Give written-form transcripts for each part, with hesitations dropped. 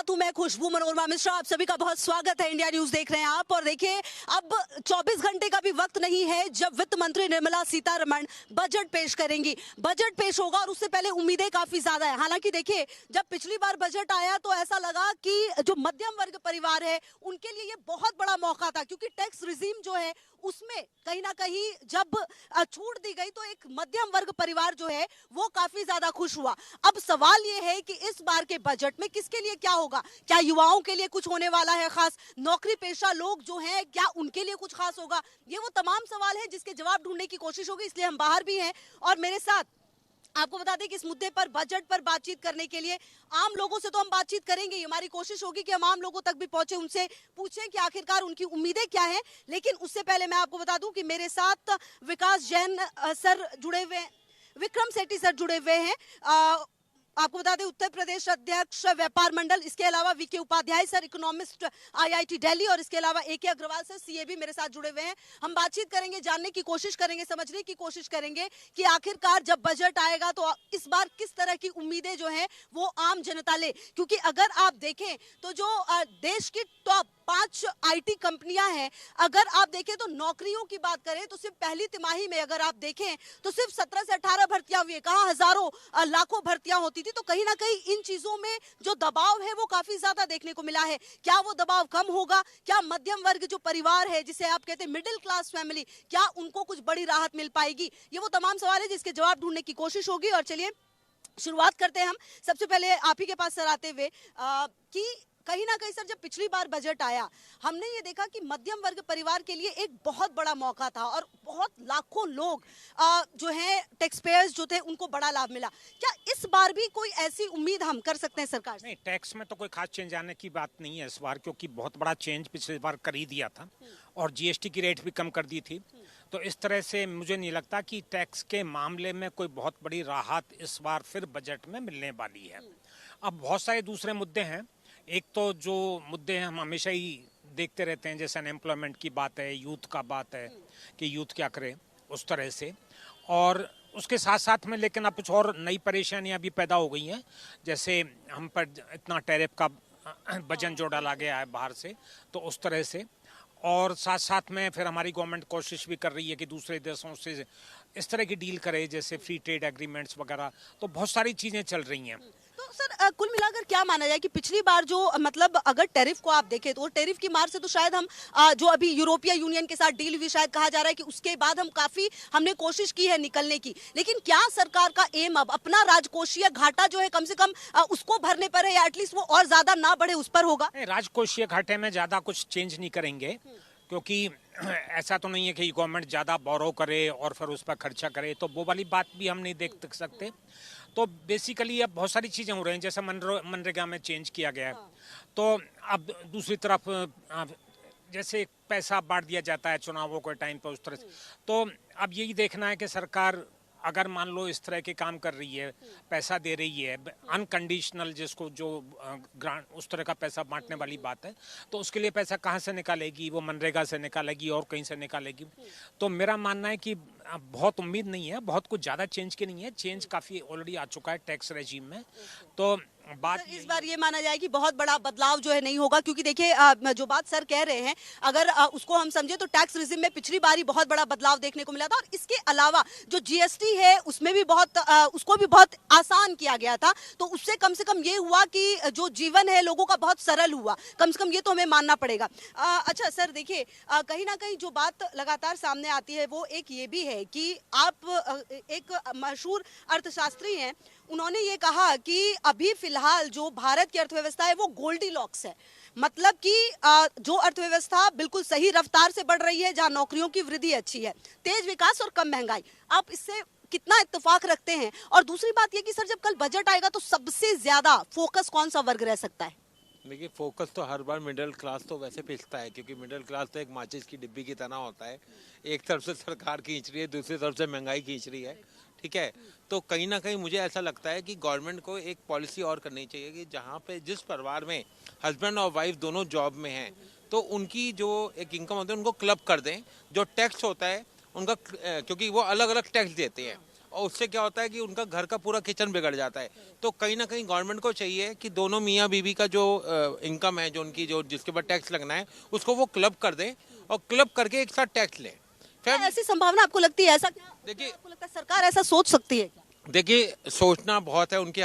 साथ हूं मैं खुशबू मनोरमा मिश्रा। आप सभी का बहुत स्वागत है। इंडिया न्यूज देख रहे हैं आप। और देखिए, अब 24 घंटे का भी वक्त नहीं है जब वित्त मंत्री निर्मला सीतारमण बजट पेश करेंगी। बजट पेश होगा और उससे पहले उम्मीदें काफी ज्यादा है। हालांकि देखिए, जब पिछली बार बजट आया तो ऐसा लगा कि जो मध्यम वर्ग परिवार है उनके लिए ये बहुत बड़ा मौका था, क्योंकि टैक्स रिजीम जो है उसमें कहीं ना कहीं जब छूट दी गई तो एक मध्यम वर्ग परिवार जो है वो काफी ज्यादा खुश हुआ। अब सवाल ये है कि इस बार के बजट में किसके लिए क्या होगा? क्या युवाओं के लिए कुछ होने वाला है खास? नौकरी पेशा लोग जो हैं क्या उनके लिए कुछ खास होगा? ये वो तमाम सवाल है जिसके जवाब ढूंढने की कोशिश होगी। इसलिए हम बाहर भी हैं और मेरे साथ आपको बता दें कि इस मुद्दे पर, बजट पर बातचीत करने के लिए आम लोगों से तो हम बातचीत करेंगे। हमारी कोशिश होगी कि हम आम लोगों तक भी पहुंचे, उनसे पूछें कि आखिरकार उनकी उम्मीदें क्या हैं। लेकिन उससे पहले मैं आपको बता दूं कि मेरे साथ विकास जैन सर जुड़े हुए, विक्रम सेठी सर जुड़े हुए हैं। आपको बता दें उत्तर प्रदेश अध्यक्ष व्यापार मंडल, इसके अलावा VK Upadhyay sir economist IIT Delhi, और इसके अलावा एके अग्रवाल सर सीए भी मेरे साथ जुड़े हुए हैं। हम बातचीत करेंगे, जानने की कोशिश करेंगे, समझने की कोशिश करेंगे कि आखिरकार जब बजट आएगा तो इस बार किस तरह की उम्मीदें जो हैं वो आम जनता ले। क्योंकि अगर आप देखें तो जो देश की टॉप 5 आईटी कंपनियां हैं, अगर आप देखें तो नौकरियों की बात करें तो सिर्फ पहली तिमाही में अगर आप देखें तो सिर्फ 17 से 18 भर्तियां हुई है। कहां हजारों लाखों भर्तियां होती थी। तो कहीं ना कहीं इन चीजों में जो दबाव है वो काफी ज्यादा देखने को मिला है। क्या वो दबाव कम होगा? क्या मध्यम वर्ग जो परिवार है, जिसे आप कहते हैं मिडिल क्लास फैमिली, क्या उनको कुछ बड़ी राहत मिल पाएगी? ये वो तमाम सवाल है जिसके जवाब ढूंढने की कोशिश होगी। और चलिए शुरुआत करते हैं हम। सबसे पहले आप ही के पास सर आते हुए कि कहीं ना कहीं सर, जब पिछली बार बजट आया हमने ये देखा कि मध्यम वर्ग परिवार के लिए एक बहुत बड़ा मौका था और बहुत लाखों लोग जो हैं टैक्स पेयर्स जो थे उनको बड़ा लाभ मिला। क्या इस बार भी कोई ऐसी उम्मीद हम कर सकते हैं सरकार से? नहीं, टैक्स में तो कोई खास चेंज आने की बात नहीं है इस बार, क्योंकि बहुत बड़ा चेंज पिछली बार कर ही दिया था और जीएसटी की रेट भी कम कर दी थी। तो इस तरह से मुझे नहीं लगता कि टैक्स के मामले में कोई बहुत बड़ी राहत इस बार फिर बजट में मिलने वाली है। अब बहुत सारे दूसरे मुद्दे हैं। एक तो जो मुद्दे हैं हम हमेशा ही देखते रहते हैं, जैसे अनएम्प्लॉयमेंट की बात है, यूथ का बात है कि यूथ क्या करे, उस तरह से। और उसके साथ साथ में लेकिन अब कुछ और नई परेशानियां भी पैदा हो गई हैं, जैसे हम पर इतना टैरिफ का वजन जो डाला गया है बाहर से, तो उस तरह से। और साथ साथ में फिर हमारी गवर्नमेंट कोशिश भी कर रही है कि दूसरे देशों से इस तरह की डील करे, जैसे फ्री ट्रेड एग्रीमेंट्स वगैरह। तो बहुत सारी चीज़ें चल रही हैं। तो सर कुल मिलाकर क्या माना जाए कि पिछली बार जो मतलब अगर टैरिफ को आप देखें तो टैरिफ की मार से तो शायद हम जो अभी यूरोपीय यूनियन के साथ डील हुई, शायद कहा जा रहा है कि उसके बाद हम काफी हमने कोशिश की है निकलने की। लेकिन क्या सरकार का एम अब अपना राजकोषीय घाटा जो है कम से कम उसको भरने पर है, या एटलीस्ट वो और ज्यादा ना बढ़े उस पर होगा? राजकोषीय घाटे में ज्यादा कुछ चेंज नहीं करेंगे, क्योंकि ऐसा तो नहीं है कि गवर्नमेंट ज़्यादा बोरो करे और फिर उस पर खर्चा करे, तो वो वाली बात भी हम नहीं देख सकते। तो बेसिकली अब बहुत सारी चीज़ें हो रही हैं, जैसे मनरेगा में चेंज किया गया है। तो अब दूसरी तरफ जैसे पैसा बांट दिया जाता है चुनावों के टाइम पर, उस तरह से। तो अब यही देखना है कि सरकार अगर मान लो इस तरह के काम कर रही है, पैसा दे रही है अनकंडीशनल, जिसको जो ग्रांट उस तरह का पैसा बांटने वाली बात है, तो उसके लिए पैसा कहाँ से निकालेगी? वो मनरेगा से निकालेगी और कहीं से निकालेगी। तो मेरा मानना है कि बहुत उम्मीद नहीं है, बहुत कुछ ज़्यादा चेंज की नहीं है। चेंज काफ़ी ऑलरेडी आ चुका है टैक्स रेजिम में। तो बात इस बार ये माना जाए कि बहुत बड़ा बदलाव जो है नहीं होगा, क्योंकि देखिए जो बात सर कह रहे हैं अगर उसको हम समझे तो टैक्स रिजिम में पिछली बार ही बहुत बड़ा बदलाव देखने को मिला था। और इसके अलावा जो जीएसटी है उसमें भी उसको भी बहुत आसान किया गया था। तो उससे कम से कम ये हुआ कि जो जीवन है लोगों का बहुत सरल हुआ, कम से कम ये तो हमें मानना पड़ेगा। अच्छा सर देखिए, कहीं ना कहीं जो बात लगातार सामने आती है वो एक ये भी है कि आप एक मशहूर अर्थशास्त्री हैं, उन्होंने ये कहा कि अभी फिलहाल जो भारत की अर्थव्यवस्था है वो गोल्डीलॉक्स है। मतलब कि जो अर्थव्यवस्था बिल्कुल सही रफ्तार से बढ़ रही है, जहां नौकरियों की वृद्धि अच्छी है, तेज विकास और कम महंगाई। आप इससे कितना इत्तेफाक रखते हैं? और दूसरी बात ये कि सर जब कल बजट आएगा तो सबसे ज्यादा फोकस कौन सा वर्ग रह सकता है? देखिए, फोकस तो हर बार मिडिल क्लास तो वैसे पिसता है, क्योंकि मिडिल क्लास तो एक माचिस की डिब्बी की तरह होता है। एक तरफ से सरकार खींच रही है, दूसरी तरफ से महंगाई खींच रही है, ठीक है। तो कहीं ना कहीं मुझे ऐसा लगता है कि गवर्नमेंट को एक पॉलिसी और करनी चाहिए कि जहाँ पे जिस परिवार में हस्बैंड और वाइफ दोनों जॉब में हैं, तो उनकी जो एक इनकम होती है उनको क्लब कर दें। जो टैक्स होता है उनका, क्योंकि वो अलग अलग टैक्स देते हैं, और उससे क्या होता है कि उनका घर का पूरा किचन बिगड़ जाता है। तो कहीं ना कहीं गवर्नमेंट को चाहिए कि दोनों मियाँ बीवी का जो इनकम है, जो उनकी जो जिसके ऊपर टैक्स लगना है, उसको वो क्लब कर दें और क्लब करके एक साथ टैक्स लें। ऐसी संभावना आपको लगती है? ऐसा क्या देखिए, आपको लगता है सरकार ऐसा सोच सकती है क्या? देखिए सोचना बहुत है, उनके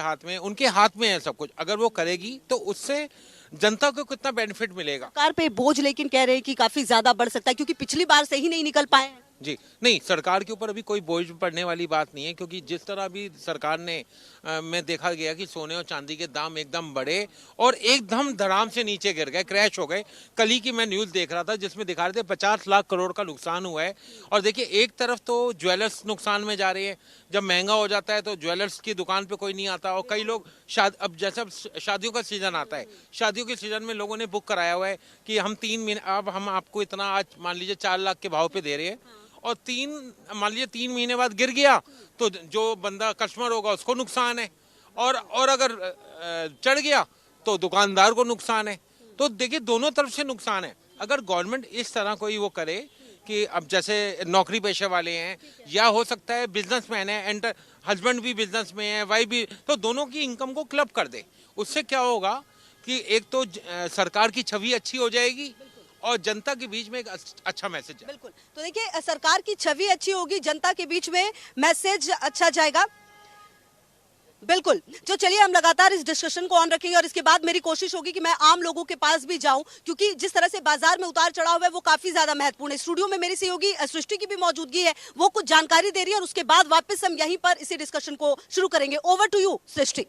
हाथ में है सब कुछ। अगर वो करेगी तो उससे जनता को कितना बेनिफिट मिलेगा। सरकार पे बोझ लेकिन कह रहे हैं कि काफी ज्यादा बढ़ सकता है, क्योंकि पिछली बार से ही नहीं निकल पाए हैं। जी नहीं, सरकार के ऊपर अभी कोई बोझ पड़ने वाली बात नहीं है, क्योंकि जिस तरह अभी सरकार ने में देखा गया कि सोने और चांदी के दाम एकदम बढ़े और एकदम धड़ाम से नीचे गिर गए, क्रैश हो गए। कल ही की मैं न्यूज़ देख रहा था जिसमें दिखा रहे थे 50 लाख करोड़ का नुकसान हुआ है। और देखिए, एक तरफ तो ज्वेलर्स नुकसान में जा रहे हैं, जब महंगा हो जाता है तो ज्वेलर्स की दुकान पर कोई नहीं आता। और कई लोग अब जैसे शादियों का सीजन आता है, शादियों के सीजन में लोगों ने बुक कराया हुआ है कि हम 3 महीने, अब हम आपको इतना आज मान लीजिए 4 लाख के भाव पे दे रहे हैं, और मान लीजिए 3 महीने बाद गिर गया तो जो बंदा कस्टमर होगा उसको नुकसान है, और अगर चढ़ गया तो दुकानदार को नुकसान है। तो देखिए, दोनों तरफ से नुकसान है। अगर गवर्नमेंट इस तरह कोई वो करे कि अब जैसे नौकरी पेशे वाले हैं, या हो सकता है बिजनेसमैन है, हस्बैंड भी बिजनेस में है, वाइफ भी, तो दोनों की इनकम को क्लब कर दे। उससे क्या होगा कि एक तो सरकार की छवि अच्छी हो जाएगी और जनता के बीच में एक अच्छा मैसेज है। बिल्कुल। तो देखिए, सरकार की छवि अच्छी होगी, जनता के बीच में मैसेज अच्छा जाएगा। बिल्कुल। जो चलिए, हम लगातार इस डिस्कशन को ऑन रखेंगे और इसके बाद मेरी कोशिश होगी कि मैं आम लोगों के पास भी जाऊं, क्योंकि जिस तरह से बाजार में उतार चढ़ाव है वो काफी ज्यादा महत्वपूर्ण है। स्टूडियो में मेरी सहयोगी सृष्टि की भी मौजूदगी है, वो कुछ जानकारी दे रही है और उसके बाद वापस हम यहीं पर इसी डिस्कशन को शुरू करेंगे। ओवर टू यू सृष्टि।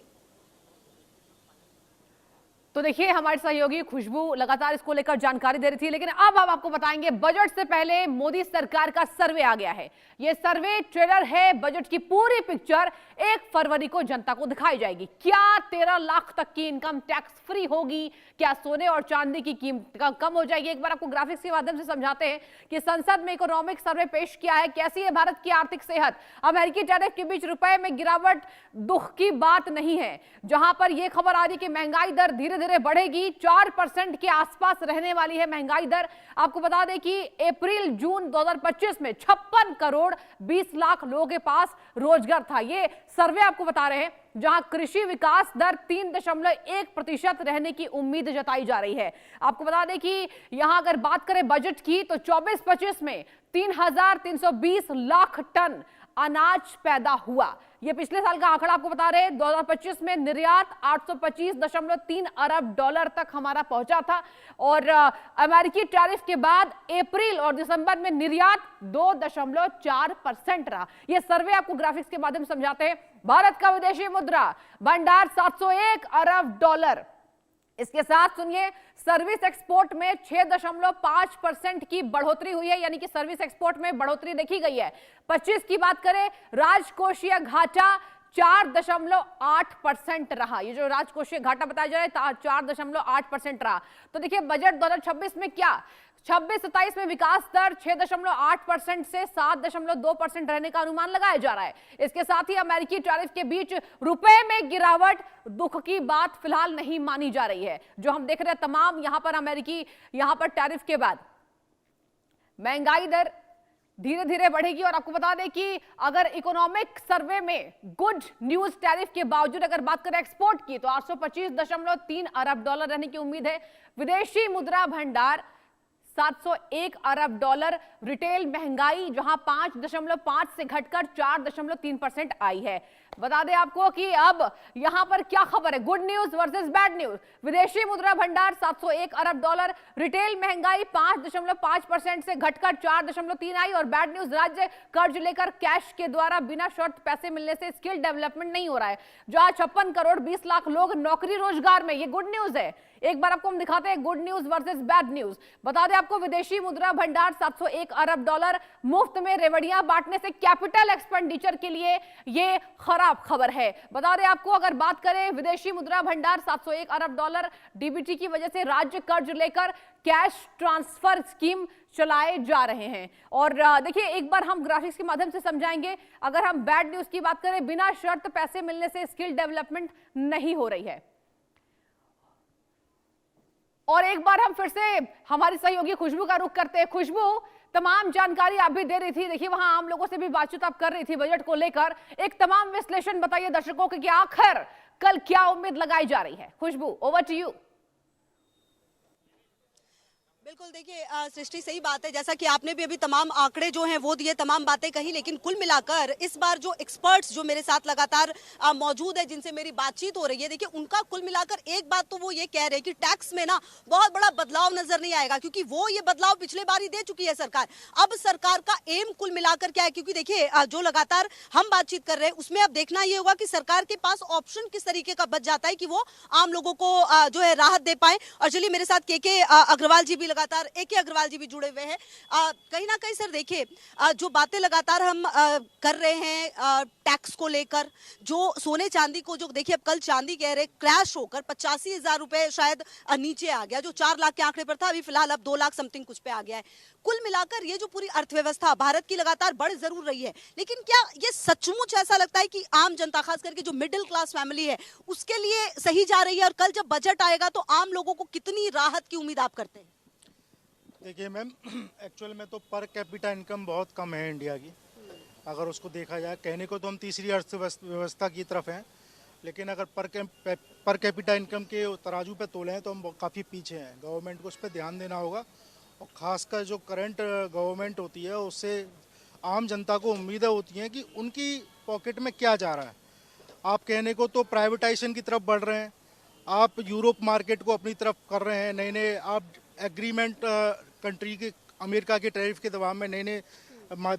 तो देखिए, हमारे सहयोगी खुशबू लगातार इसको लेकर जानकारी दे रही थी, लेकिन अब हम आपको बताएंगे बजट से पहले मोदी सरकार का सर्वे आ गया है। यह सर्वे ट्रेलर है, बजट की पूरी पिक्चर 1 फरवरी को जनता को दिखाई जाएगी। क्या 13 लाख तक की इनकम टैक्स फ्री होगी? क्या सोने और चांदी की कीमत कम हो जाएगी? एक बार आपको ग्राफिक्स के माध्यम से समझाते हैं कि संसद में इकोनॉमिक सर्वे पेश किया है। कैसी है भारत की आर्थिक सेहत? अमेरिकी टैरिफ के बीच रुपए में गिरावट दुख की बात नहीं है। जहां पर यह खबर आ रही कि महंगाई दर धीरे धीरे बढ़ेगी, 4% के आसपास रहने वाली है महंगाई दर। आपको बता दें कि अप्रैल जून 2025 में 56 करोड़ 20 लाख लोगों के पास रोजगार था। ये सर्वे आपको बता रहे हैं, जहां कृषि विकास दर 3.1% रहने की उम्मीद जताई जा रही है। आपको बता दें कि यहां अगर बात करें बजट की, तो 24-25 में 3,320 लाख टन अनाज पैदा हुआ। ये पिछले साल का आंकड़ा आपको बता रहे हैं। 2025 में निर्यात 825.3 अरब डॉलर तक हमारा पहुंचा था, और अमेरिकी टैरिफ के बाद अप्रैल और दिसंबर में निर्यात 2.4% रहा। यह सर्वे आपको ग्राफिक्स के माध्यम से समझाते हैं। भारत का विदेशी मुद्रा भंडार 701 अरब डॉलर। इसके साथ सुनिए, सर्विस एक्सपोर्ट में 6.5% की बढ़ोतरी हुई है, यानी कि सर्विस एक्सपोर्ट में बढ़ोतरी देखी गई है। 25 की बात करें, राजकोषीय घाटा 4.8% रहा। ये जो राजकोषीय घाटा बताया जा रहा है 4.8% रहा। तो देखिए, बजट 2026 में क्या 26-27 में विकास दर 6.8% से 7.2% रहने का अनुमान लगाया जा रहा है। इसके साथ ही अमेरिकी टैरिफ के बीच रुपए में गिरावट दुख की बात फिलहाल नहीं मानी जा रही है। जो हम देख रहे हैं तमाम यहां पर टैरिफ के बाद महंगाई दर धीरे धीरे बढ़ेगी। और आपको बता दें कि अगर इकोनॉमिक सर्वे में गुड न्यूज टैरिफ के बावजूद अगर बात करें एक्सपोर्ट की, तो 825.3 अरब डॉलर रहने की उम्मीद है। विदेशी मुद्रा भंडार 701 अरब डॉलर। रिटेल महंगाई जहां 5.5 से घटकर 4.3% आई है। बता दें आपको कि अब यहां पर क्या खबर है, good news versus bad news. विदेशी मुद्रा भंडार 701 अरब डॉलर, रिटेल महंगाई 5.5% से घटकर 4.3 आई, और बैड न्यूज, राज्य कर्ज लेकर कैश के द्वारा बिना शर्त पैसे मिलने से स्किल डेवलपमेंट नहीं हो रहा है। जहां 56 करोड़ 20 लाख लोग नौकरी रोजगार में, ये गुड न्यूज है। एक बार आपको हम दिखाते हैं good news versus bad news. बता दें आपको, विदेशी मुद्रा भंडार 701 अरब डॉलर, मुफ्त में रेवड़ियां बांटने से कैपिटल एक्सपेंडिचर के लिए ये खराब खबर है। बता दें आपको, अगर बात करें विदेशी मुद्रा भंडार 701 अरब डॉलर, डीबीटी की वजह से राज्य कर्ज लेकर कैश ट्रांसफर स्कीम चलाए जा रहे हैं। और देखिए, एक बार हम ग्राफिक्स के माध्यम से समझाएंगे। अगर हम बैड न्यूज की बात करें, बिना शर्त पैसे मिलने से स्किल डेवलपमेंट नहीं हो रही है। और एक बार हम फिर से हमारी सहयोगी खुशबू का रुख करते हैं। खुशबू, तमाम जानकारी आप भी दे रही थी, देखिए वहां आम लोगों से भी बातचीत आप कर रही थी बजट को लेकर। एक तमाम विश्लेषण बताइए दर्शकों को कि आखिर कल क्या उम्मीद लगाई जा रही है। खुशबू, ओवर टू यू। बिल्कुल, देखिए सृष्टि, सही बात है, जैसा कि आपने भी अभी तमाम आंकड़े जो हैं वो दिए, तमाम बातें कही, लेकिन कुल मिलाकर इस बार जो एक्सपर्ट्स जो मेरे साथ लगातार मौजूद है, जिनसे मेरी बातचीत हो रही है, देखिए उनका कुल मिलाकर एक बात तो वो ये कह रहे हैं कि टैक्स में ना बहुत बड़ा बदलाव नजर नहीं आएगा, क्योंकि वो ये बदलाव पिछले बार ही दे चुकी है सरकार। अब सरकार का एम कुल मिलाकर क्या है, क्योंकि देखिए जो लगातार हम बातचीत कर रहे हैं उसमें अब देखना ये होगा कि सरकार के पास ऑप्शन किस तरीके का बच जाता है कि वो आम लोगों को जो है राहत दे पाए। और चलिए, मेरे साथ के अग्रवाल जी भी लगातार, के अग्रवाल जी भी जुड़े हुए हैं। कहीं ना कहीं सर देखिए, जो बातें लगातार हम कर रहे हैं टैक्स को लेकर, जो सोने चांदी को, जो देखिए अब कल चांदी कह रहे क्रैश होकर 85,000 रुपए शायद नीचे आ गया, जो 4 लाख के आंकड़े पर था, अभी फिलहाल अब 2 लाख समथिंग कुछ पे आ गया है। कुल मिलाकर ये जो पूरी अर्थव्यवस्था भारत की लगातार बढ़ जरूर रही है, लेकिन क्या ये सचमुच ऐसा लगता है कि आम जनता, खास करके जो मिडिल क्लास फैमिली है, उसके लिए सही जा रही है? और कल जब बजट आएगा तो आम लोगों को कितनी राहत की उम्मीद आप करते हैं? देखिए मैम, एक्चुअल में तो पर कैपिटा इनकम बहुत कम है इंडिया की। अगर उसको देखा जाए, कहने को तो हम तीसरी अर्थव्यवस्था की तरफ हैं, लेकिन अगर पर कैपिटा इनकम के तराजू पे तोलें तो हम काफ़ी पीछे हैं। गवर्नमेंट को उस पर ध्यान देना होगा, और ख़ासकर जो करंट गवर्नमेंट होती है उससे आम जनता को उम्मीदें होती हैं कि उनकी पॉकेट में क्या जा रहा है। आप कहने को तो प्राइवेटाइजेशन की तरफ बढ़ रहे हैं, आप यूरोप मार्केट को अपनी तरफ कर रहे हैं, नए नए आप एग्रीमेंट कंट्री के, अमेरिका के टैरिफ के दबाव में नए नए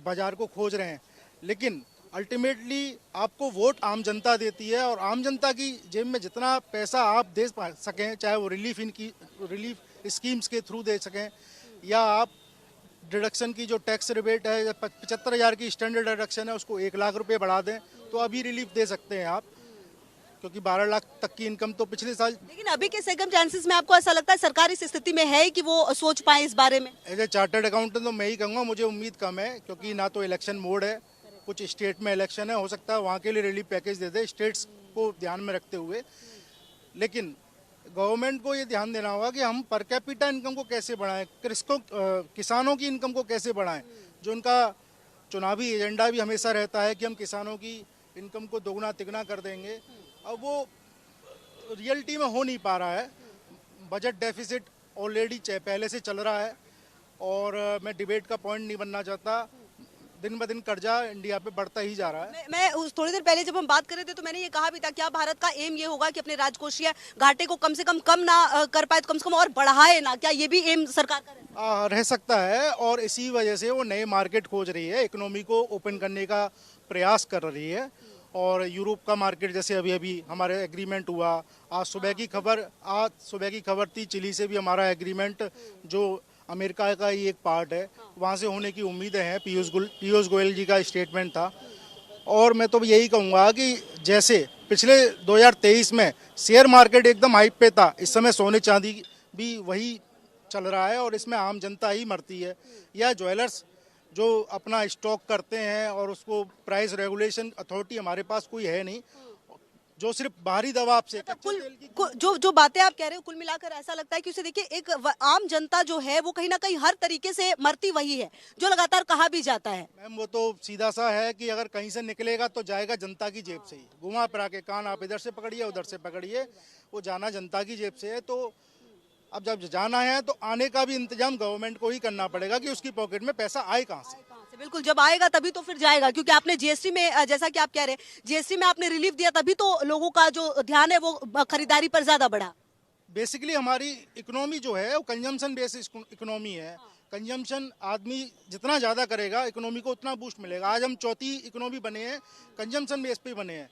बाजार को खोज रहे हैं, लेकिन अल्टीमेटली आपको वोट आम जनता देती है, और आम जनता की जेब में जितना पैसा आप दे सकें, चाहे वो रिलीफ स्कीम्स के थ्रू दे सकें, या आप डिडक्शन की जो टैक्स रिबेट है 75,000 की स्टैंडर्ड डिडक्शन है उसको 1 लाख रुपए बढ़ा दें तो अभी रिलीफ दे सकते हैं आप, क्योंकि 12 लाख तक की इनकम तो पिछले साल। लेकिन अभी के सर्कमस्टेंसेस में आपको ऐसा लगता है सरकार इस स्थिति में है कि वो सोच पाए इस बारे में? एज ए चार्टर्ड अकाउंटेंट तो मैं ही कहूँगा, मुझे उम्मीद कम है, क्योंकि ना तो इलेक्शन मोड है, कुछ स्टेट में इलेक्शन है, हो सकता है वहाँ के लिए रिलीफ पैकेज दे दे स्टेट्स को ध्यान में रखते हुए। लेकिन गवर्नमेंट को ये ध्यान देना होगा कि हम पर कैपिटा इनकम को कैसे बढ़ाएं, किसानों की इनकम को कैसे बढ़ाएं। जो उनका चुनावी एजेंडा भी हमेशा रहता है कि हम किसानों की इनकम को दोगुना तिगुना कर देंगे, अब वो रियलिटी में हो नहीं पा रहा है। बजट डेफिसिट ऑलरेडी पहले से चल रहा है, और मैं डिबेट का पॉइंट नहीं बनना चाहता, दिन ब दिन कर्जा इंडिया पे बढ़ता ही जा रहा है। मैं थोड़ी देर पहले जब हम बात कर रहे थे तो मैंने ये कहा भी था, क्या भारत का एम ये होगा कि अपने राजकोषीय घाटे को कम से कम ना कर पाए तो कम से कम और बढ़ाए ना? क्या ये भी एम सरकार का रह सकता है, और इसी वजह से वो नए मार्केट खोज रही है, इकोनॉमी को ओपन करने का प्रयास कर रही है। और यूरोप का मार्केट, जैसे अभी हमारे एग्रीमेंट हुआ, आज सुबह की खबर थी, चिली से भी हमारा एग्रीमेंट, जो अमेरिका का ही एक पार्ट है, वहाँ से होने की उम्मीदें हैं। पीयूष गोयल जी का स्टेटमेंट था। और मैं तो यही कहूँगा कि जैसे पिछले 2023 में शेयर मार्केट एकदम हाइप पे था, इस समय सोने चांदी भी वही चल रहा है, और इसमें आम जनता ही मरती है, या ज्वेलर्स जो अपना स्टॉक करते हैं, और उसको प्राइस रेगुलेशन अथॉरिटी हमारे पास कोई है नहीं, जो सिर्फ बाहरी दबाव से जो बातें आप कह रहे हो, कुल मिलाकर ऐसा लगता है कि उसे देखिए, एक आम जनता जो है वो कहीं ना कहीं हर तरीके से मरती वही है, जो लगातार कहा भी जाता है। मैम वो तो सीधा सा है कि अगर कहीं से निकलेगा तो जाएगा जनता की जेब से ही, घुमा फिरा के कान आप इधर से पकड़िए उधर से पकड़िए, वो जाना जनता की जेब से है। तो अब जब जाना है तो आने का भी इंतजाम गवर्नमेंट को ही करना पड़ेगा कि उसकी पॉकेट में पैसा आए कहाँ से। बिल्कुल, जब आएगा तभी तो फिर जाएगा, क्योंकि आपने जीएसटी में, जैसा कि आप कह रहे हैं, जीएसटी में आपने रिलीफ दिया, तभी तो लोगों का जो ध्यान है वो खरीदारी पर ज्यादा बढ़ा। बेसिकली हमारी इकोनॉमी जो है वो कंजम्पशन बेस्ड इकोनॉमी है। कंजम्पशन आदमी जितना ज्यादा करेगा इकोनॉमी को उतना बूस्ट मिलेगा। आज हम चौथी इकोनॉमी बने हैं, कंजम्पशन बेस पे बने हैं।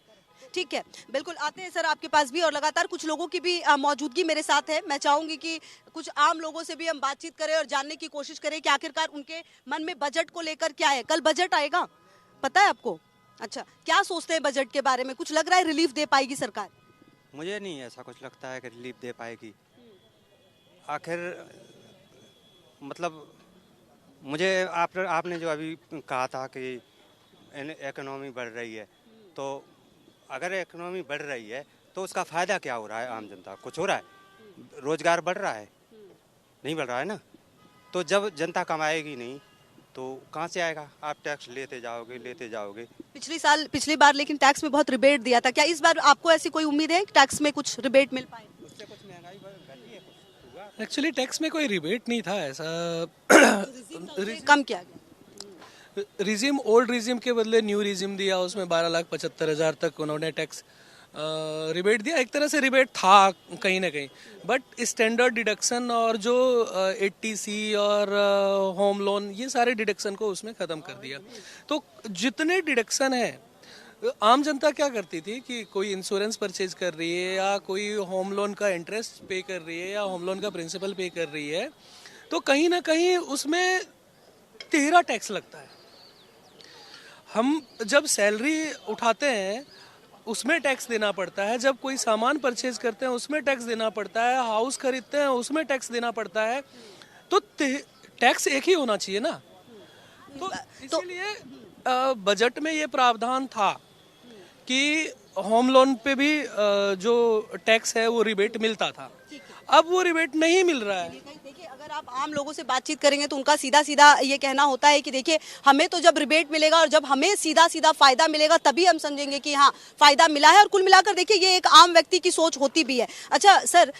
ठीक है, बिल्कुल आते हैं सर आपके पास भी, और लगातार कुछ लोगों की भी मौजूदगी मेरे साथ है। मैं चाहूंगी कि कुछ आम लोगों से भी हम बातचीत करें और जानने की कोशिश करें कि आखिरकार उनके मन में बजट को लेकर क्या है। कल बजट आएगा, पता है आपको? अच्छा, क्या सोचते हैं बजट के बारे में? कुछ लग रहा है रिलीफ दे पाएगी सरकार? मुझे नहीं ऐसा कुछ लगता है कि रिलीफ दे पाएगी। आखिर मतलब मुझे आपने जो अभी कहा था कि इकोनॉमी बढ़ रही है, तो अगर इकोनॉमी बढ़ रही है तो उसका फ़ायदा क्या हो रहा है? आम जनता कुछ हो रहा है? रोजगार बढ़ रहा है, नहीं बढ़ रहा है ना। तो जब जनता कमाएगी नहीं तो कहाँ से आएगा? आप टैक्स लेते जाओगे। पिछली बार लेकिन टैक्स में बहुत रिबेट दिया था, क्या इस बार आपको ऐसी कोई उम्मीद है कि टैक्स में कुछ रिबेट मिल पाए? उससे कुछ महंगाई घटी है कुछ? एक्चुअली टैक्स में कोई रिबेट नहीं था ऐसा। कम किया गया। रिजिम ओल्ड रिजिम के बदले न्यू रिजिम दिया, उसमें 12,75,000 तक उन्होंने टैक्स रिबेट दिया। एक तरह से रिबेट था कहीं ना कहीं, बट स्टैंडर्ड डिडक्शन और जो 80C और होम लोन, ये सारे डिडक्शन को उसमें ख़त्म कर दिया। तो जितने डिडक्शन है, आम जनता क्या करती थी कि कोई इंश्योरेंस परचेज कर रही है या कोई होम लोन का इंटरेस्ट पे कर रही है या होम लोन का प्रिंसिपल पे कर रही है, तो कहीं ना कहीं उसमें 13 टैक्स लगता है। हम जब सैलरी उठाते हैं उसमें टैक्स देना पड़ता है, जब कोई सामान परचेज करते हैं उसमें टैक्स देना पड़ता है, हाउस खरीदते हैं उसमें टैक्स देना पड़ता है। तो टैक्स एक ही होना चाहिए ना। तो इसीलिए बजट में ये प्रावधान था कि होम लोन पे भी जो टैक्स है वो रिबेट मिलता था। अब वो रिबेट नहीं मिल रहा है। देखिए, अगर आप आम लोगों से बातचीत करेंगे तो उनका सीधा सीधा ये कहना होता है कि देखिए, हमें तो जब रिबेट मिलेगा और जब हमें सीधा सीधा फायदा मिलेगा तभी हम समझेंगे कि हाँ फायदा मिला है। और कुल मिलाकर देखिए, ये एक आम व्यक्ति की सोच होती भी है। अच्छा सर,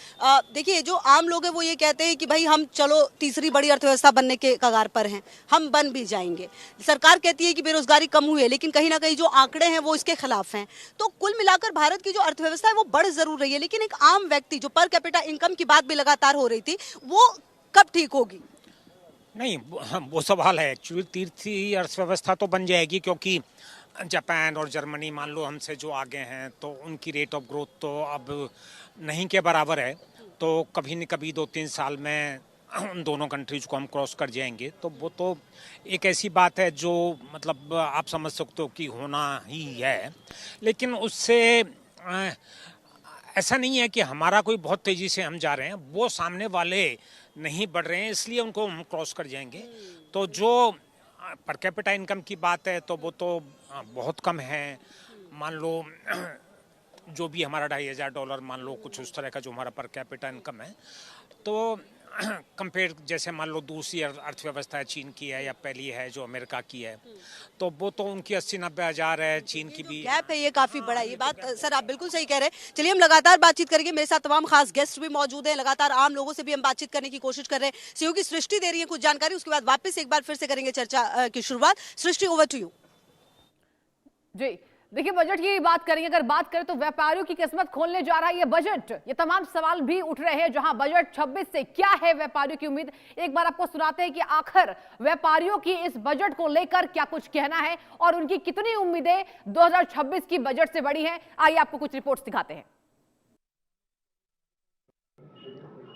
देखिए जो आम लोग हैं वो ये कहते हैं कि भाई हम चलो तीसरी बड़ी अर्थव्यवस्था बनने के कगार पर हैं, हम बन भी जाएंगे। सरकार कहती है कि बेरोजगारी कम हुई है, लेकिन कहीं ना कहीं जो आंकड़े हैं वो इसके खिलाफ हैं। तो कुल मिलाकर भारत की जो अर्थव्यवस्था है वो बढ़ जरूर रही है, लेकिन एक आम व्यक्ति जो पर कैपिटा इनकम की बात भी लगातार हो रही थी, वो कब ठीक होगी? नहीं, वो सवाल है। एक्चुअली तीसरी अर्थव्यवस्था तो बन जाएगी, क्योंकि जापान और जर्मनी मान लो हमसे जो आगे हैं, तो उनकी रेट ऑफ ग्रोथ तो अब नहीं के बराबर है। तो कभी न कभी 2-3 साल में उन दोनों कंट्रीज को हम क्रॉस कर जाएंगे। तो वो तो एक ऐसी बात है जो मतलब आप समझ सकते हो कि होना ही है। लेकिन उससे ऐसा नहीं है कि हमारा कोई बहुत तेज़ी से हम जा रहे हैं, वो सामने वाले नहीं बढ़ रहे हैं, इसलिए उनको हम क्रॉस कर जाएंगे। तो जो पर कैपिटा इनकम की बात है तो वो तो बहुत कम है। मान लो जो भी हमारा $2,500 मान लो, कुछ उस तरह का जो हमारा पर कैपिटा इनकम है, तो कंपेयर जैसे मान लो दूसरी अर्थव्यवस्था है, चीन की है या पहली है जो अमेरिका की है, तो वो तो उनकी 80-90 हज़ार है। चीन की भी गैप है, ये काफी बड़ा। ये बात सर आप बिल्कुल सही कह रहे हैं। चलिए हम लगातार बातचीत करेंगे, मेरे साथ तमाम खास गेस्ट भी मौजूद हैं, लगातार आम लोगों से भी हम बातचीत करने की कोशिश कर रहे हैं। सहयोगी सृष्टि दे रही है कुछ जानकारी, उसके बाद वापस एक बार फिर से करेंगे चर्चा की शुरुआत। सृष्टि, ओवर टू यू। जी देखिए, बजट की बात करेंगे, अगर बात करें तो व्यापारियों की किस्मत खोलने जा रहा है ये बजट। ये तमाम सवाल भी उठ रहे हैं, जहां बजट 26 से क्या है व्यापारियों की उम्मीद। एक बार आपको सुनाते हैं कि आखिर व्यापारियों की इस बजट को लेकर क्या कुछ कहना है और उनकी कितनी उम्मीदें 2026 की बजट से बड़ी हैं। आइए आपको कुछ रिपोर्ट्स दिखाते हैं।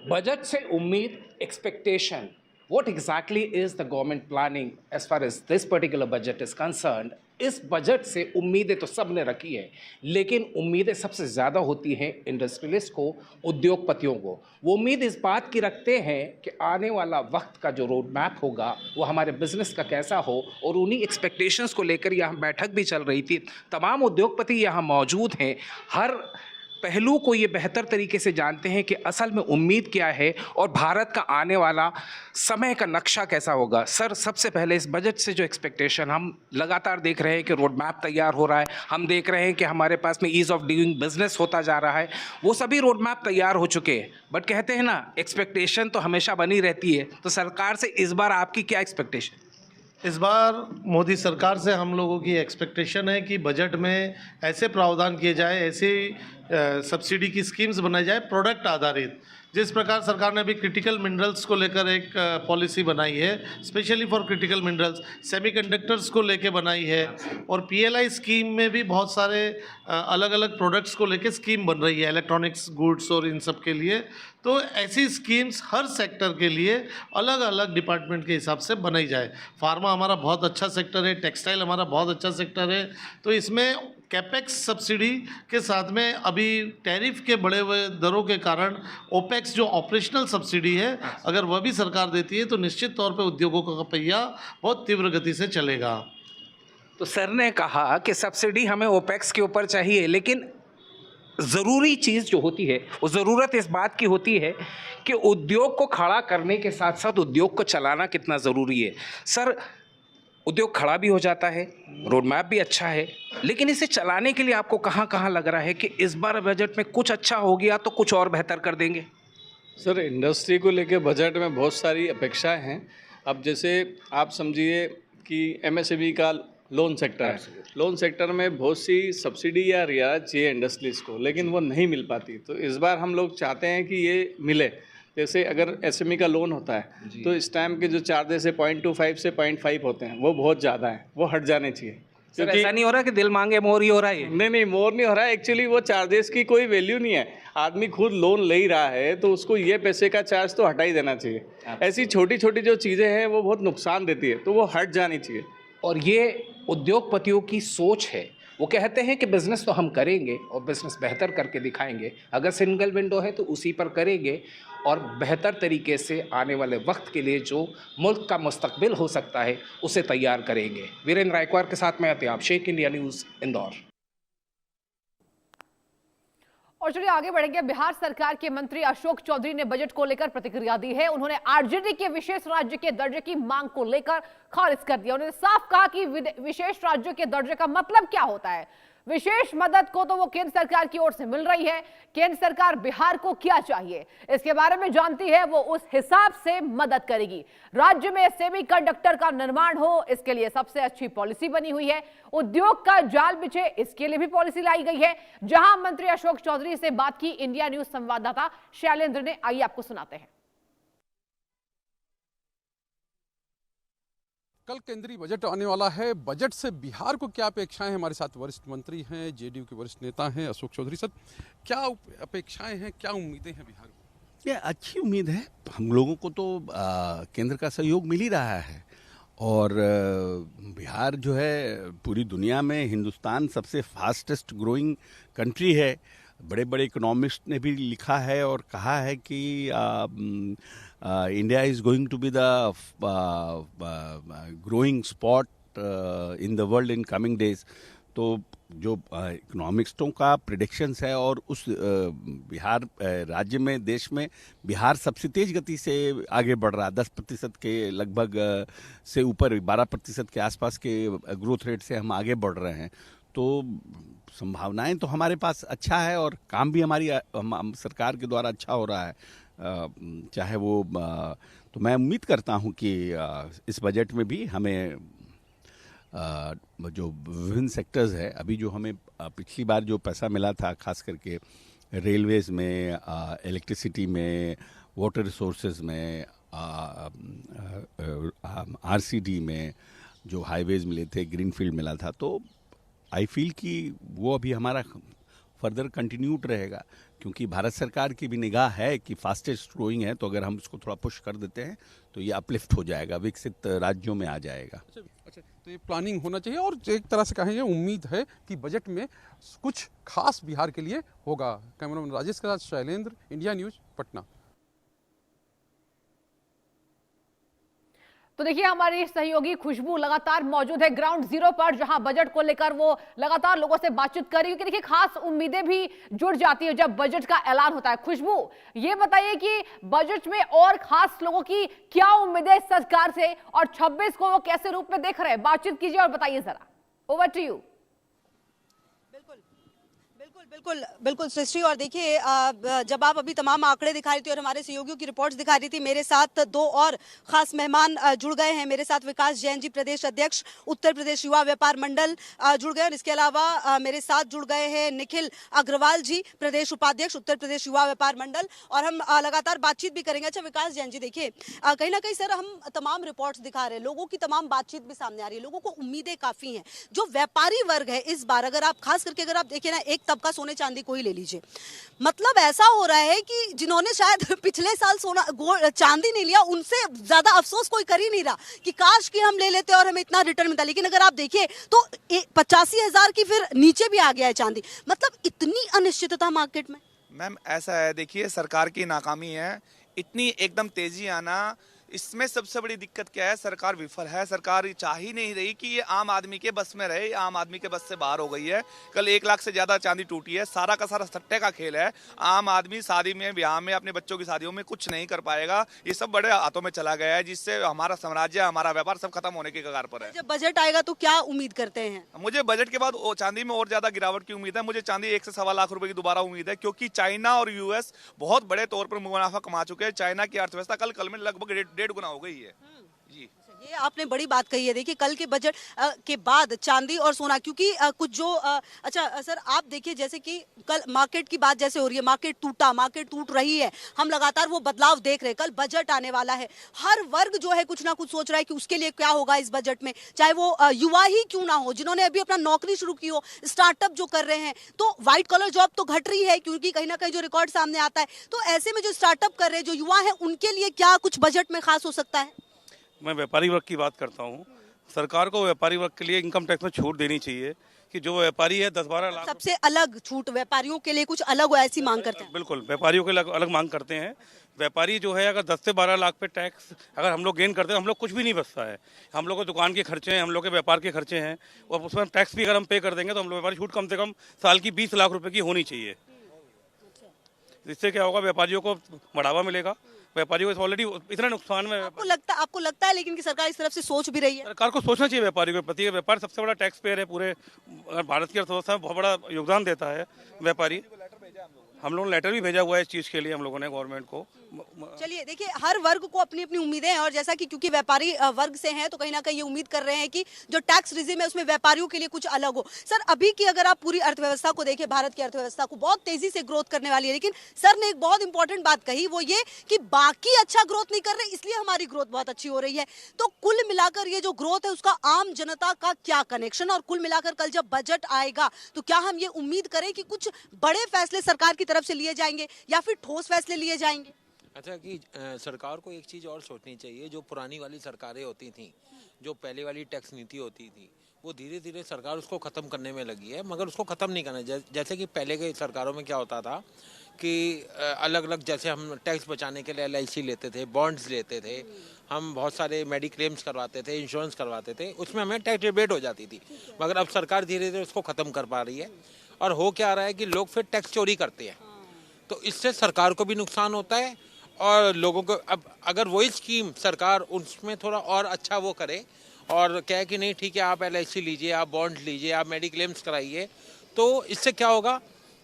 Budget से उम्मीद, expectation. What exactly is the government planning as far as this particular budget is concerned? इस बजट से उम्मीदें तो सब ने रखी है, लेकिन उम्मीदें सबसे ज़्यादा होती हैं इंडस्ट्रियलिस्ट को, उद्योगपतियों को। वो उम्मीद इस बात की रखते हैं कि आने वाला वक्त का जो रोड मैप होगा वो हमारे बिजनेस का कैसा हो, और उन्हीं एक्सपेक्टेशंस को लेकर यहाँ बैठक भी चल रही थी। तमाम उद्योगपति यहाँ मौजूद हैं, हर पहलू को ये बेहतर तरीके से जानते हैं कि असल में उम्मीद क्या है और भारत का आने वाला समय का नक्शा कैसा होगा। सर, सबसे पहले इस बजट से जो एक्सपेक्टेशन, हम लगातार देख रहे हैं कि रोड मैप तैयार हो रहा है, हम देख रहे हैं कि हमारे पास में ईज़ ऑफ डूइंग बिजनेस होता जा रहा है, वो सभी रोड मैप तैयार हो चुके हैं। बट कहते हैं ना, एक्सपेक्टेशन तो हमेशा बनी रहती है। तो सरकार से इस बार आपकी क्या एक्सपेक्टेशन? इस बार मोदी सरकार से हम लोगों की एक्सपेक्टेशन है कि बजट में ऐसे प्रावधान किए जाए, ऐसी सब्सिडी की स्कीम्स बनाई जाए प्रोडक्ट आधारित। जिस प्रकार सरकार ने अभी क्रिटिकल मिनरल्स को लेकर एक पॉलिसी बनाई है, specially for critical minerals, semiconductors को लेकर बनाई है, और पीएलआई स्कीम में भी बहुत सारे अलग अलग प्रोडक्ट्स को लेकर स्कीम बन रही है, इलेक्ट्रॉनिक्स गुड्स और इन सब के लिए। तो ऐसी स्कीम्स हर सेक्टर के लिए अलग अलग डिपार्टमेंट के हिसाब से बनाई जाए। फार्मा हमारा बहुत अच्छा सेक्टर है, टेक्सटाइल हमारा बहुत अच्छा सेक्टर है, तो इसमें कैपेक्स सब्सिडी के साथ में अभी टैरिफ के बढ़े हुए दरों के कारण ओपेक्स जो ऑपरेशनल सब्सिडी है, अगर वह भी सरकार देती है तो निश्चित तौर पे उद्योगों का पहिया बहुत तीव्र गति से चलेगा। तो सर ने कहा कि सब्सिडी हमें ओपेक्स के ऊपर चाहिए, लेकिन ज़रूरी चीज़ जो होती है वो ज़रूरत इस बात की होती है कि उद्योग को खड़ा करने के साथ साथ उद्योग को चलाना कितना ज़रूरी है। सर, उद्योग खड़ा भी हो जाता है, रोड मैप भी अच्छा है, लेकिन इसे चलाने के लिए आपको कहाँ कहाँ लग रहा है कि इस बार बजट में कुछ अच्छा हो गया तो कुछ और बेहतर कर देंगे? सर, इंडस्ट्री को लेके बजट में बहुत सारी अपेक्षाएं हैं। अब जैसे आप समझिए कि एमएसएमई का लोन सेक्टर है, लोन सेक्टर में बहुत सी सब्सिडी या रियायत चाहिए इंडस्ट्रीज़ को, लेकिन वो नहीं मिल पाती। तो इस बार हम लोग चाहते हैं कि ये मिले। जैसे अगर एसएमई का लोन होता है तो इस टाइम के जो चार्जेस है 0.25 से 0.5 होते हैं, वो बहुत ज़्यादा है, वो हट जाने चाहिए। सर, ऐसा नहीं हो रहा कि दिल मांगे मोर ही हो रहा है ये? नहीं, मोर नहीं हो रहा है। एक्चुअली वो चार्जेस की कोई वैल्यू नहीं है। आदमी खुद लोन ले ही रहा है तो उसको ये पैसे का चार्ज तो हटा ही देना चाहिए। ऐसी छोटी छोटी जो चीज़ें हैं वो बहुत नुकसान देती है, तो वो हट जानी चाहिए। और ये उद्योगपतियों की सोच है। वो कहते हैं कि बिज़नेस तो हम करेंगे और बिज़नेस बेहतर करके दिखाएंगे। अगर सिंगल विंडो है तो उसी पर करेंगे और बेहतर तरीके से आने वाले वक्त के लिए जो मुल्क का मुस्तकबिल हो सकता है उसे तैयार करेंगे। वीरेंद्र रायकवार के साथ मैं अतियाब शेख, इंडिया न्यूज़, इंदौर। और चलिए आगे बढ़ेंगे। बिहार सरकार के मंत्री अशोक चौधरी ने बजट को लेकर प्रतिक्रिया दी है। उन्होंने आरजेडी के विशेष राज्य के दर्जे की मांग को लेकर खारिज कर दिया। उन्होंने साफ कहा कि विशेष राज्यों के दर्जे का मतलब क्या होता है। विशेष मदद को तो वो केंद्र सरकार की ओर से मिल रही है, केंद्र सरकार बिहार को क्या चाहिए इसके बारे में जानती है, वो उस हिसाब से मदद करेगी। राज्य में सेमीकंडक्टर का निर्माण हो, इसके लिए सबसे अच्छी पॉलिसी बनी हुई है। उद्योग का जाल बिछे, इसके लिए भी पॉलिसी लाई गई है। जहां मंत्री अशोक चौधरी से बात की इंडिया न्यूज संवाददाता शैलेंद्र ने, आइए आपको सुनाते हैं। कल केंद्रीय बजट आने वाला है। बजट से बिहार को क्या अपेक्षाएं हैं? हमारे साथ वरिष्ठ मंत्री हैं, जेडीयू के वरिष्ठ नेता हैं अशोक चौधरी। सर, क्या अपेक्षाएं हैं, क्या उम्मीदें हैं बिहार को? ये अच्छी उम्मीद है। हम लोगों को तो केंद्र का सहयोग मिल ही रहा है और बिहार जो है पूरी दुनिया में हिंदुस्तान सबसे फास्टेस्ट ग्रोइंग कंट्री है। बड़े बड़े इकोनॉमिस्ट ने भी लिखा है और कहा है कि India is going to be the growing spot in the world in coming days. तो जो इकोनॉमिस्टों का प्रिडिक्शंस है और उस बिहार राज्य में, देश में बिहार सबसे तेज़ गति से आगे बढ़ रहा है। 10% के लगभग से ऊपर 12% के आसपास के ग्रोथ रेट से हम आगे बढ़ रहे हैं। तो संभावनाएं तो हमारे पास अच्छा है और काम भी हमारी सरकार के द्वारा अच्छा हो रहा है। चाहे वो तो मैं उम्मीद करता हूं कि इस बजट में भी हमें जो विभिन्न सेक्टर्स है, अभी जो हमें पिछली बार जो पैसा मिला था खास करके रेलवेज़ में, इलेक्ट्रिसिटी में, वाटर रिसोर्सेज में, आरसीडी में जो हाईवेज़ मिले थे, ग्रीनफील्ड मिला था, तो आई फील कि वो अभी हमारा फर्दर कंटिन्यूड रहेगा क्योंकि भारत सरकार की भी निगाह है कि फास्टेस्ट ग्रोइंग है। तो अगर हम इसको थोड़ा पुश कर देते हैं तो ये अपलिफ्ट हो जाएगा, विकसित राज्यों में आ जाएगा। अच्छा, तो ये प्लानिंग होना चाहिए और एक तरह से कहेंगे उम्मीद है कि बजट में कुछ खास बिहार के लिए होगा। कैमरामैन राजेश के साथ शैलेंद्र, इंडिया न्यूज, पटना। तो देखिए हमारी सहयोगी खुशबू लगातार मौजूद है ग्राउंड जीरो पर, जहां बजट को लेकर वो लगातार लोगों से बातचीत कर रही है। क्योंकि देखिए खास उम्मीदें भी जुड़ जाती है जब बजट का ऐलान होता है। खुशबू, ये बताइए कि बजट में और खास लोगों की क्या उम्मीदें सरकार से और 26 को वो कैसे रूप में देख रहे हैं? बातचीत कीजिए और बताइए जरा। Over to you. बिल्कुल बिल्कुल सृष्टि, और देखिए जब आप अभी तमाम आंकड़े दिखा रही थी और हमारे सहयोगियों की रिपोर्ट्स दिखा रही थी, मेरे साथ दो और खास मेहमान जुड़ गए हैं। मेरे साथ विकास जैन जी, प्रदेश अध्यक्ष उत्तर प्रदेश युवा व्यापार मंडल, जुड़ गए। और इसके अलावा मेरे साथ जुड़ गए हैं निखिल अग्रवाल जी, प्रदेश उपाध्यक्ष उत्तर प्रदेश युवा व्यापार मंडल, और हम लगातार बातचीत भी करेंगे। अच्छा विकास जैन जी, देखिए कहीं ना कहीं सर हम तमाम रिपोर्ट्स दिखा रहे हैं, लोगों की तमाम बातचीत भी सामने आ रही है, लोगों को उम्मीदें काफी हैं। जो व्यापारी वर्ग है इस बार, अगर आप खास करके अगर आप देखिए ना, एक तबका सोने चांदी को ही ले लीजिए, मतलब ऐसा हो रहा है कि जिन्होंने शायद पिछले साल सोना चांदी नहीं लिया, उनसे ज्यादा अफसोस कोई कर ही नहीं रहा कि काश कि हम ले लेते और हमें इतना रिटर्न मिलता। लेकिन अगर आप देखिए तो 85,000 की फिर नीचे भी आ गया है चांदी। मतलब इतनी अनिश्चितता मार्केट में। मैम ऐसा है, देखिए सरकार की नाकामी है, इतनी एकदम तेजी आना इसमें सबसे बड़ी दिक्कत क्या है, सरकार विफल है। सरकार चाह ही नहीं रही कि ये आम आदमी के बस में रहे, आम आदमी के बस से बाहर हो गई है। कल 1 लाख से ज्यादा चांदी टूटी है, सारा का सारा सट्टे का खेल है। आम आदमी शादी में, ब्याह में, अपने बच्चों की शादियों में कुछ नहीं कर पाएगा। ये सब बड़े हाथों में चला गया है, जिससे हमारा साम्राज्य, हमारा व्यापार सब खत्म होने के कगार पर है। जब बजट आएगा तो क्या उम्मीद करते हैं? मुझे बजट के बाद चांदी में और ज्यादा गिरावट की उम्मीद है। मुझे चांदी 1 से सवा लाख रुपए की दोबारा उम्मीद है, क्योंकि चाइना और यूएस बहुत बड़े तौर पर मुनाफा कमा चुके हैं। चाइना की अर्थव्यवस्था कल में लगभग 1.5 गुना हो गई है जी। ये आपने बड़ी बात कही है। देखिए कल के बजट के बाद चांदी और सोना, क्योंकि कुछ जो अच्छा सर आप देखिए, जैसे कि कल मार्केट की बात जैसे हो रही है, मार्केट टूट रही है, हम लगातार वो बदलाव देख रहे हैं। कल बजट आने वाला है, हर वर्ग जो है कुछ ना कुछ सोच रहा है कि उसके लिए क्या होगा इस बजट में, चाहे वो युवा ही क्यों ना हो, जिन्होंने अभी अपना नौकरी शुरू की हो, स्टार्टअप जो कर रहे हैं। तो व्हाइट कॉलर जॉब तो घट रही है, क्योंकि कहीं ना कहीं जो रिकॉर्ड सामने आता है। तो ऐसे में जो स्टार्टअप कर रहे हैं, जो युवा है, उनके लिए क्या कुछ बजट में खास हो सकता है? मैं व्यापारी वर्ग की बात करता हूँ। सरकार को व्यापारी वर्ग के लिए इनकम टैक्स में छूट देनी चाहिए कि जो व्यापारी है 10-12 लाख सबसे अलग छूट व्यापारियों के लिए कुछ अलग हो, ऐसी मांग करते हैं। बिल्कुल, व्यापारियों के लिए अलग मांग करते हैं। व्यापारी जो है अगर 10 से 12 लाख पे टैक्स अगर हम लोग गेन करते हैं, हम लोग कुछ भी नहीं बचता है। हम लोग को दुकान के खर्चे हैं, हम लोग के व्यापार के खर्चे हैं, और उसमें टैक्स भी अगर हम पे कर देंगे तो हम लोग व्यापारी छूट कम से कम साल की 20 लाख रुपए की होनी चाहिए। इससे क्या होगा, व्यापारियों को बढ़ावा मिलेगा। व्यापारियों को ऑलरेडी इतना नुकसान में आपको लगता है लेकिन कि सरकार इस तरफ से सोच भी रही है? सरकार को सोचना चाहिए व्यापारियों के प्रति। व्यापार सबसे बड़ा टैक्स पेयर है पूरे भारत की अर्थव्यवस्था में, बहुत बड़ा योगदान देता है व्यापारी। हम लोगों ने लेटर भी भेजा हुआ है इस चीज़ के लिए हम लोगों ने गवर्नमेंट को। चलिए देखिए, हर वर्ग को अपनी अपनी उम्मीदें हैं, और जैसा कि क्योंकि व्यापारी वर्ग से हैं तो कहीं ना कहीं ये उम्मीद कर रहे हैं कि जो टैक्स रिजिम है उसमें व्यापारियों के लिए कुछ अलग हो। सर अभी की अगर आप पूरी अर्थव्यवस्था को देखें, भारत की अर्थव्यवस्था को, बहुत तेजी से ग्रोथ करने वाली है, लेकिन सर ने एक बहुत इंपॉर्टेंट बात कही, वो ये कि बाकी अच्छा ग्रोथ नहीं कर रहे, इसलिए हमारी ग्रोथ बहुत अच्छी हो रही है। तो कुल मिलाकर ये जो ग्रोथ है उसका आम जनता का क्या कनेक्शन, और कुल मिलाकर कल जब बजट आएगा तो क्या हम ये उम्मीद करें कि कुछ बड़े फैसले सरकार की तरफ से लिए जाएंगे या फिर ठोस फैसले लिए जाएंगे? अच्छा कि सरकार को एक चीज़ और सोचनी चाहिए। जो पुरानी वाली सरकारें होती थी, जो पहले वाली टैक्स नीति होती थी, वो धीरे धीरे सरकार उसको ख़त्म करने में लगी है, मगर उसको ख़त्म नहीं करना। जैसे कि पहले के सरकारों में क्या होता था कि अलग अलग, जैसे हम टैक्स बचाने के लिए LIC लेते थे, बॉन्ड्स लेते थे, हम बहुत सारे मेडिक्लेम्स करवाते थे, इंश्योरेंस करवाते थे, उसमें हमें टैक्स रिबेट हो जाती थी। मगर अब सरकार धीरे धीरे उसको ख़त्म कर पा रही है, और हो क्या रहा है कि लोग फिर टैक्स चोरी करते हैं। तो इससे सरकार को भी नुकसान होता है, और लोगों को अब अगर वही स्कीम सरकार उसमें थोड़ा और अच्छा वो करे और कहे कि नहीं ठीक है, आप LIC लीजिए, आप बॉन्ड लीजिए, आप मेडिक्लेम्स कराइए, तो इससे क्या होगा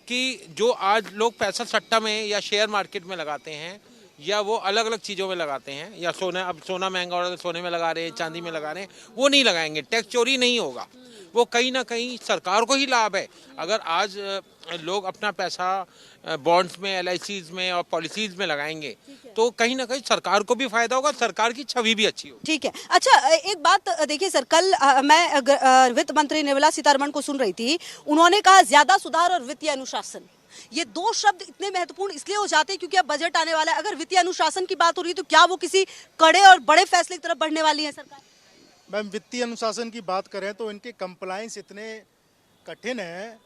कि जो आज लोग पैसा सट्टा में या शेयर मार्केट में लगाते हैं, या वो अलग अलग चीज़ों में लगाते हैं, या अब सोना महंगा हो रहा है तो सोने में लगा रहे हैं, चांदी में लगा रहे हैं, वो नहीं लगाएंगे। टैक्स चोरी नहीं होगा, वो कहीं ना कहीं सरकार को ही लाभ है। अगर आज लोग अपना पैसा बॉन्ड्स में, LICs में और पॉलिसीज में लगाएंगे तो कहीं ना कहीं सरकार को भी फायदा होगा, सरकार की छवि भी अच्छी होगी। ठीक है। अच्छा एक बात देखिए सर, कल मैं वित्त मंत्री निर्मला सीतारमण को सुन रही थी, उन्होंने कहा ज्यादा सुधार और वित्तीय अनुशासन। ये दो शब्द इतने महत्वपूर्ण इसलिए हो जाते हैं क्योंकि अब बजट आने वाला है। अगर वित्तीय अनुशासन की बात हो रही है तो क्या वो किसी कड़े और बड़े फैसले की तरफ बढ़ने वाली है सरकार? मैम वित्तीय अनुशासन की बात करें तो इनके कंप्लायंस इतने कठिन है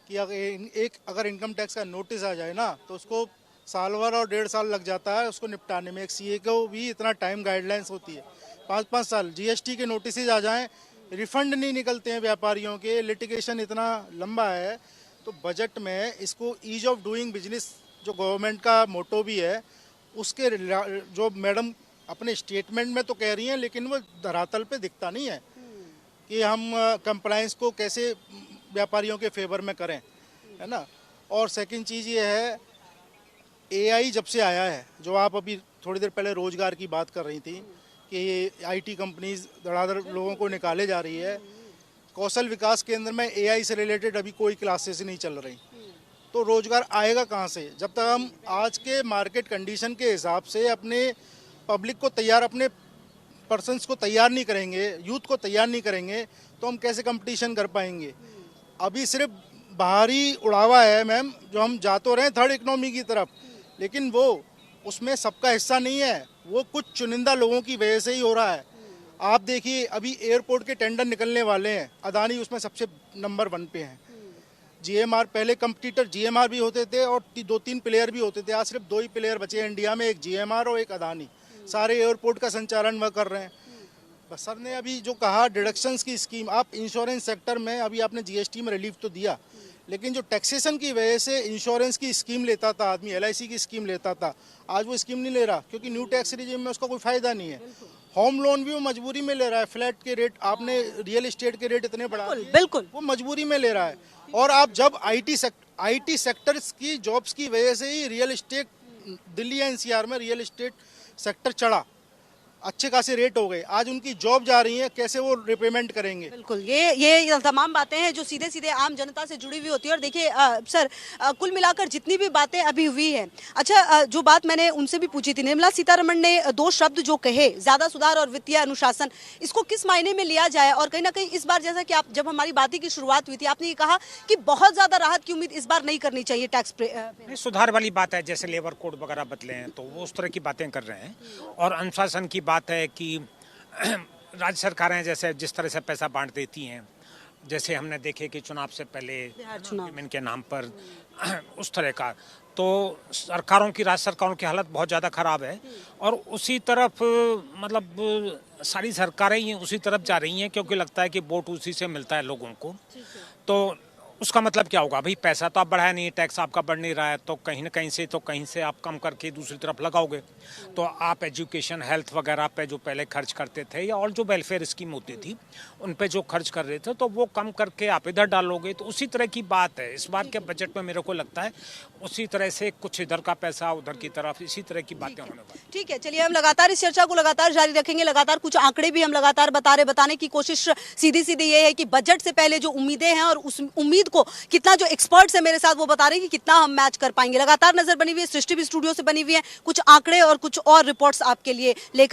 कि अगर इनकम टैक्स का नोटिस आ जाए ना तो उसको साल भर और 1.5 साल लग जाता है उसको निपटाने में। एक CA को भी इतना टाइम गाइडलाइंस होती है, 5-5 साल। GST के नोटिस आ जाएं, रिफंड नहीं निकलते हैं व्यापारियों के, लिटिगेशन इतना लंबा है। तो बजट में इसको ईज ऑफ डूइंग बिजनेस जो गवर्नमेंट का मोटो भी है, उसके जो मैडम अपने स्टेटमेंट में तो कह रही हैं लेकिन वो धरातल पे दिखता नहीं है कि हम कंप्लायंस को कैसे व्यापारियों के फेवर में करें, है ना। और सेकंड चीज़ ये है, AI जब से आया है, जो आप अभी थोड़ी देर पहले रोजगार की बात कर रही थी कि IT कंपनीज धड़ाधड़ लोगों को निकाले जा रही है, कौशल विकास केंद्र में AI से रिलेटेड अभी कोई क्लासेस नहीं चल रही, तो रोजगार आएगा कहाँ से? जब तक हम आज के मार्केट कंडीशन के हिसाब से अपने पब्लिक को तैयार, अपने पर्सन्स को तैयार नहीं करेंगे, यूथ को तैयार नहीं करेंगे, तो हम कैसे कंपटीशन कर पाएंगे? अभी सिर्फ बाहरी उड़ावा है मैम, जो हम जा तो रहे हैं थर्ड इकोनॉमी की तरफ, लेकिन वो उसमें सबका हिस्सा नहीं है, वो कुछ चुनिंदा लोगों की वजह से ही हो रहा है। आप देखिए अभी एयरपोर्ट के टेंडर निकलने वाले हैं, अदानी उसमें सबसे नंबर 1 पे हैं। GMR पहले कंपटीटर GMR भी होते थे और 2-3 प्लेयर भी होते थे, आज सिर्फ 2 ही प्लेयर बचे हैं इंडिया में, एक GMR और एक अदानी। सारे एयरपोर्ट का संचालन वह कर रहे हैं। बस सर ने अभी जो कहा डिडक्शंस की स्कीम, आप इंश्योरेंस सेक्टर में अभी आपने जीएसटी में रिलीफ तो दिया, लेकिन जो टैक्सेशन की वजह से इंश्योरेंस की स्कीम लेता था आदमी, एलआईसी की स्कीम लेता था, आज वो स्कीम नहीं ले रहा क्योंकि न्यू टैक्स रिजीम में उसका कोई फायदा नहीं है। होम लोन भी वो मजबूरी में ले रहा है, फ्लैट के रेट, आपने रियल एस्टेट के रेट इतने बढ़ा दिए, बिल्कुल वो मजबूरी में ले रहा है। और आप जब आईटी सेक्टर्स की जॉब्स की वजह से ही रियल एस्टेट दिल्ली एनसीआर में रियल एस्टेट सेक्टर चढ़ा, अच्छे खासे रेट हो गए, आज उनकी जॉब जा रही है, कैसे वो रिपेमेंट करेंगे? बिल्कुल, ये तमाम बातें हैं जो सीधे सीधे आम जनता से जुड़ी हुई होती है। और देखिए सर, कुल मिलाकर जितनी भी बातें अभी हुई है, अच्छा जो बात मैंने उनसे भी पूछी थी, निर्मला सीतारमण ने दो शब्द जो कहे, ज्यादा सुधार और वित्तीय अनुशासन, इसको किस मायने में लिया जाए? और कहीं ना कहीं इस बार जैसा कि आप, जब हमारी बातें की शुरुआत हुई थी, आपने ये कहा कि बहुत ज्यादा राहत की उम्मीद इस बार नहीं करनी चाहिए टैक्स पे। सुधार वाली बात है, जैसे लेबर कोड वगैरह बदले हैं तो वो उस तरह की बातें कर रहे हैं। और अनुशासन की बात है कि राज्य सरकारें जैसे जिस तरह से पैसा बांट देती हैं, जैसे हमने देखे कि चुनाव से पहले इनके नाम पर उस तरह का, तो राज्य सरकारों की हालत बहुत ज़्यादा ख़राब है। और उसी तरफ मतलब सारी सरकारें ही उसी तरफ जा रही हैं, क्योंकि लगता है कि वोट उसी से मिलता है लोगों को। तो उसका मतलब क्या होगा? भाई पैसा तो आप बढ़ाया नहीं, टैक्स आपका बढ़ नहीं रहा है, तो कहीं ना कहीं से तो कहीं से आप कम करके दूसरी तरफ लगाओगे। तो आप एजुकेशन, हेल्थ वगैरह पे जो पहले खर्च करते थे, या और जो वेलफेयर स्कीम होती थी उन पे जो खर्च कर रहे थे, तो वो कम करके आप इधर डालोगे। तो उसी तरह की बात है इस बार के बजट में, मेरे को लगता है उसी तरह से कुछ इधर का पैसा उधर की तरफ, इसी तरह की बातें होने वाली। ठीक है, चलिए हम लगातार इस चर्चा को लगातार जारी रखेंगे। लगातार कुछ आंकड़े भी हम लगातार बताने की कोशिश सीधी सीधी ये है कि बजट से पहले जो उम्मीदें हैं और उस उम्मीद को कितना, जो एक्सपर्ट्स है मेरे साथ वो बता रहे हैं कि कितना हम मैच कर पाएंगे। लगातार नजर बनी हुई है, सृष्टि भी स्टूडियो से बनी हुई है, कुछ आंकड़े और कुछ और रिपोर्ट्स आपके लिए लेकर